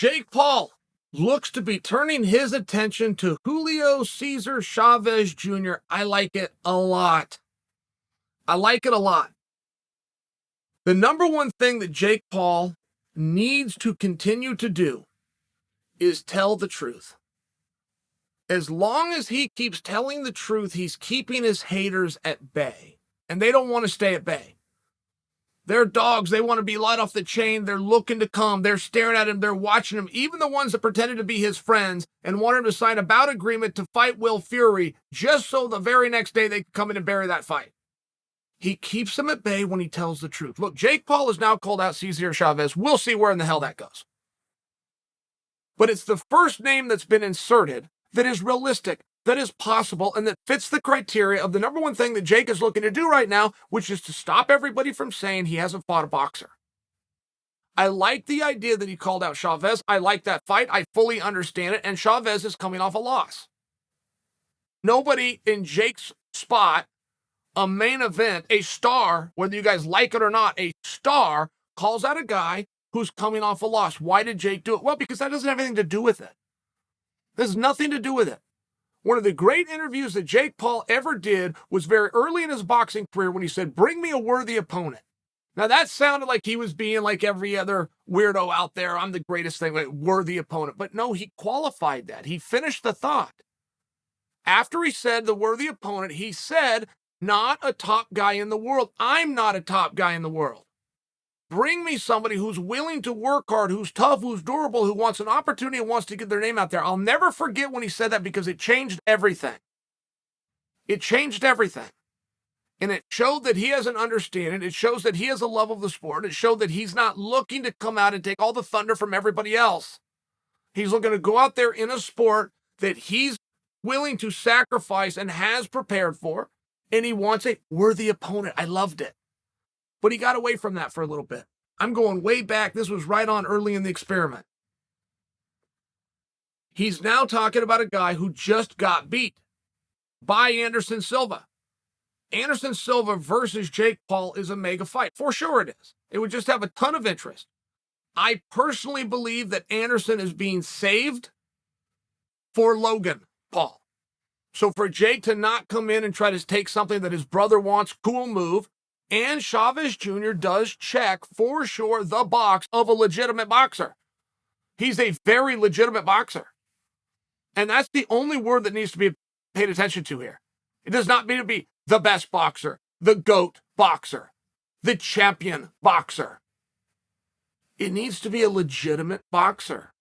Jake Paul looks to be turning his attention to Julio Cesar Chavez Jr. I like it a lot. I like it a lot. The number one thing that Jake Paul needs to continue to do is tell the truth. As long as he keeps telling the truth, he's keeping his haters at bay. And they don't want to stay at bay. They're dogs. They want to be let off the chain. They're looking to come. They're staring at him. They're watching him. Even the ones that pretended to be his friends and wanted him to sign a bout agreement to fight Will Fury just so the very next day they could come in and bury that fight. He keeps them at bay when he tells the truth. Look, Jake Paul has now called out Cesar Chavez. We'll see where in the hell that goes. But it's the first name that's been inserted that is realistic, that is possible, and that fits the criteria of the number one thing that Jake is looking to do right now, which is to stop everybody from saying he hasn't fought a boxer. I like the idea that he called out Chavez. I like that fight. I fully understand it, and Chavez is coming off a loss. Nobody in Jake's spot, a main event, a star, whether you guys like it or not, a star calls out a guy who's coming off a loss. Why did Jake do it? Well, because that doesn't have anything to do with it. There's nothing to do with it. One of the great interviews that Jake Paul ever did was very early in his boxing career when he said, "Bring me a worthy opponent." Now that sounded like he was being like every other weirdo out there. I'm the greatest thing, like worthy opponent. But no, he qualified that. He finished the thought. After he said the worthy opponent, he said, not a top guy in the world. I'm not a top guy in the world. Bring me somebody who's willing to work hard, who's tough, who's durable, who wants an opportunity and wants to get their name out there. I'll never forget when he said that because it changed everything. It changed everything. And it showed that he has an understanding. It shows that he has a love of the sport. It showed that he's not looking to come out and take all the thunder from everybody else. He's looking to go out there in a sport that he's willing to sacrifice and has prepared for. And he wants a worthy opponent. I loved it. But he got away from that for a little bit. I'm going way back. This was right on early in the experiment. He's now talking about a guy who just got beat by Anderson Silva. Anderson Silva versus Jake Paul is a mega fight. For sure it is. It would just have a ton of interest. I personally believe that Anderson is being saved for Logan Paul. So for Jake to not come in and try to take something that his brother wants, cool move. And Chavez Jr. does check, for sure, the box of a legitimate boxer. He's a very legitimate boxer. And that's the only word that needs to be paid attention to here. It does not mean to be the best boxer, the GOAT boxer, the champion boxer. It needs to be a legitimate boxer.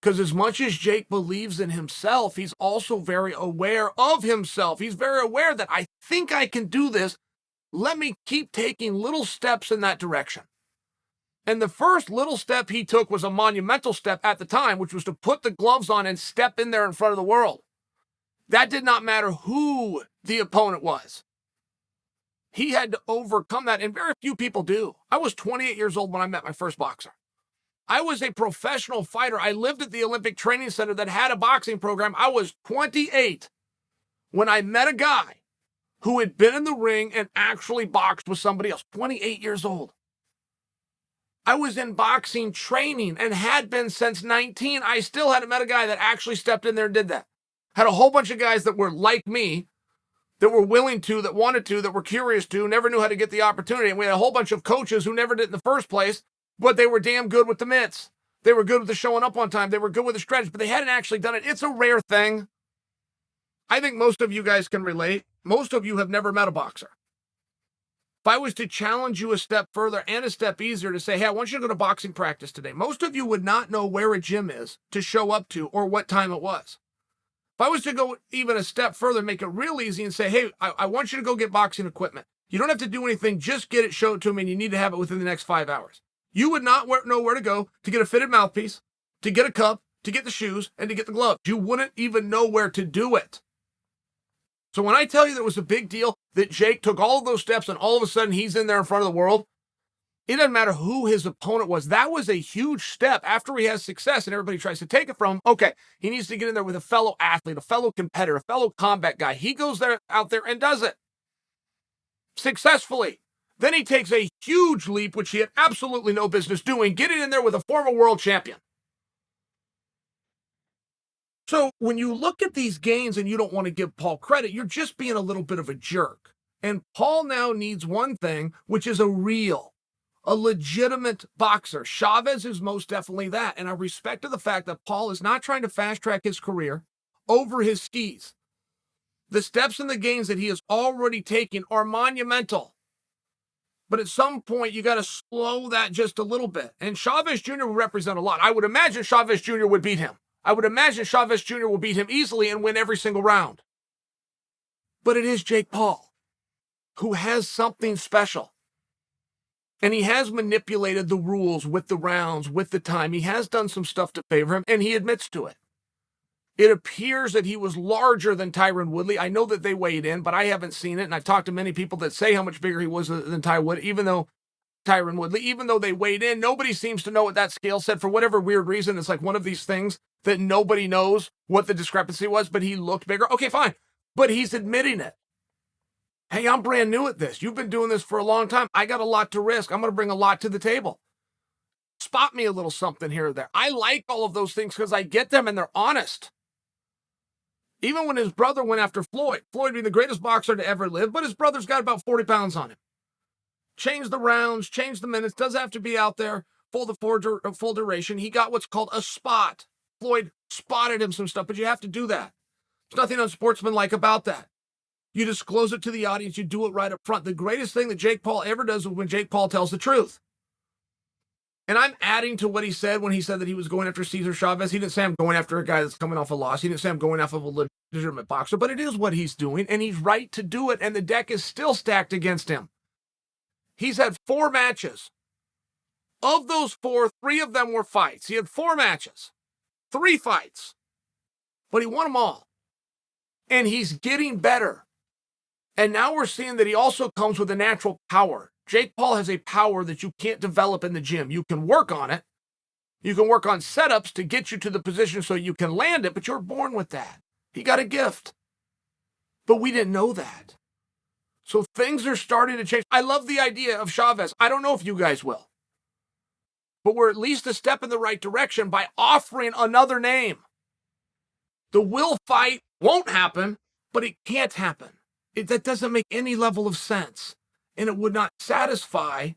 Because as much as Jake believes in himself, he's also very aware of himself. He's very aware that I think I can do this. Let me keep taking little steps in that direction. And the first little step he took was a monumental step at the time, which was to put the gloves on and step in there in front of the world. That did not matter who the opponent was. He had to overcome that, and very few people do. I was 28 years old when I met my first boxer. I was a professional fighter. I lived at the Olympic Training Center that had a boxing program. I was 28 when I met a guy who had been in the ring and actually boxed with somebody else. 28 years old. I was in boxing training and had been since 19. I still hadn't met a guy that actually stepped in there and did that. Had a whole bunch of guys that were like me, that were willing to, that wanted to, that were curious to, never knew how to get the opportunity. And we had a whole bunch of coaches who never did it in the first place, but they were damn good with the mitts. They were good with the showing up on time. They were good with the stretch, but they hadn't actually done it. It's a rare thing. I think most of you guys can relate. Most of you have never met a boxer. If I was to challenge you a step further and a step easier to say, hey, I want you to go to boxing practice today, most of you would not know where a gym is to show up to or what time it was. If I was to go even a step further, make it real easy and say, hey, I want you to go get boxing equipment. You don't have to do anything. Just get it, show it to me, and you need to have it within the next 5 hours. You would not know where to go to get a fitted mouthpiece, to get a cup, to get the shoes, and to get the gloves. You wouldn't even know where to do it. So when I tell you that it was a big deal that Jake took all of those steps and all of a sudden he's in there in front of the world, it doesn't matter who his opponent was. That was a huge step after he has success and everybody tries to take it from him. Okay, he needs to get in there with a fellow athlete, a fellow competitor, a fellow combat guy. He goes out there and does it successfully. Then he takes a huge leap, which he had absolutely no business doing, getting in there with a former world champion. So when you look at these gains and you don't want to give Paul credit, you're just being a little bit of a jerk. And Paul now needs one thing, which is a legitimate boxer. Chavez is most definitely that. And I respect the fact that Paul is not trying to fast track his career over his skis. The steps and the gains that he has already taken are monumental. But at some point, you got to slow that just a little bit. And Chavez Jr. would represent a lot. I would imagine Chavez Jr. would beat him. I would imagine Chavez Jr. will beat him easily and win every single round. But it is Jake Paul, who has something special. And he has manipulated the rules with the rounds, with the time. He has done some stuff to favor him, and he admits to it. It appears that he was larger than Tyron Woodley. I know that they weighed in, but I haven't seen it. And I've talked to many people that say how much bigger he was than Tyron Woodley, even though they weighed in. Nobody seems to know what that scale said for whatever weird reason. It's like one of these things that nobody knows what the discrepancy was, but he looked bigger. Okay, fine. But he's admitting it. Hey, I'm brand new at this. You've been doing this for a long time. I got a lot to risk. I'm going to bring a lot to the table. Spot me a little something here or there. I like all of those things because I get them and they're honest. Even when his brother went after Floyd being the greatest boxer to ever live, but his brother's got about 40 pounds on him. Change the rounds, change the minutes, doesn't have to be out there full duration. He got what's called a spot. Floyd spotted him some stuff, but you have to do that. There's nothing unsportsmanlike about that. You disclose it to the audience, you do it right up front. The greatest thing that Jake Paul ever does is when Jake Paul tells the truth. And I'm adding to what he said when he said that he was going after Cesar Chavez. He didn't say I'm going after a guy that's coming off a loss. He didn't say I'm going after a legitimate boxer, but it is what he's doing, and he's right to do it, and the deck is still stacked against him. He's had 4 matches. Of those 4, 3 of them were fights. He had 4 matches, 3 fights, but he won them all. And he's getting better. And now we're seeing that he also comes with a natural power. Jake Paul has a power that you can't develop in the gym. You can work on it. You can work on setups to get you to the position so you can land it, but you're born with that. He got a gift. But we didn't know that. So things are starting to change. I love the idea of Chavez. I don't know if you guys will. But we're at least a step in the right direction by offering another name. The will fight won't happen, but it can't happen. That doesn't make any level of sense. And it would not satisfy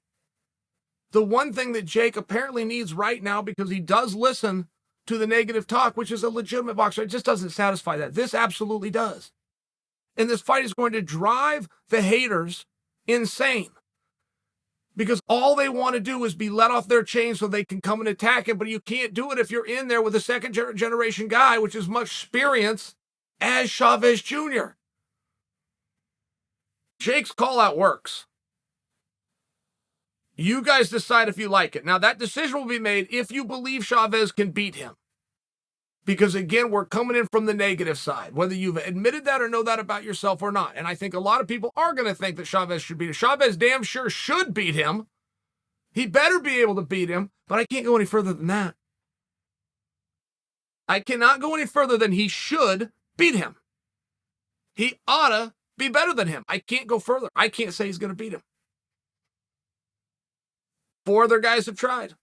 the one thing that Jake apparently needs right now, because he does listen to the negative talk, which is a legitimate boxer. It just doesn't satisfy that. This absolutely does. And this fight is going to drive the haters insane, because all they want to do is be let off their chain so they can come and attack him. But you can't do it if you're in there with a second generation guy, which is much experience as Chavez Jr. Jake's call out works. You guys decide if you like it. Now, that decision will be made if you believe Chavez can beat him. Because, again, we're coming in from the negative side, whether you've admitted that or know that about yourself or not. And I think a lot of people are going to think that Chavez should beat him. Chavez damn sure should beat him. He better be able to beat him, but I can't go any further than that. I cannot go any further than he should beat him. He oughta be better than him. I can't go further. I can't say he's going to beat him. 4 other guys have tried.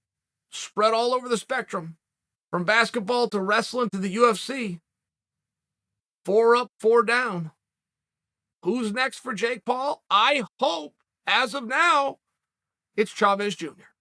Spread all over the spectrum. From basketball to wrestling to the UFC. 4 up, 4 down. Who's next for Jake Paul? I hope, as of now, it's Chavez Jr.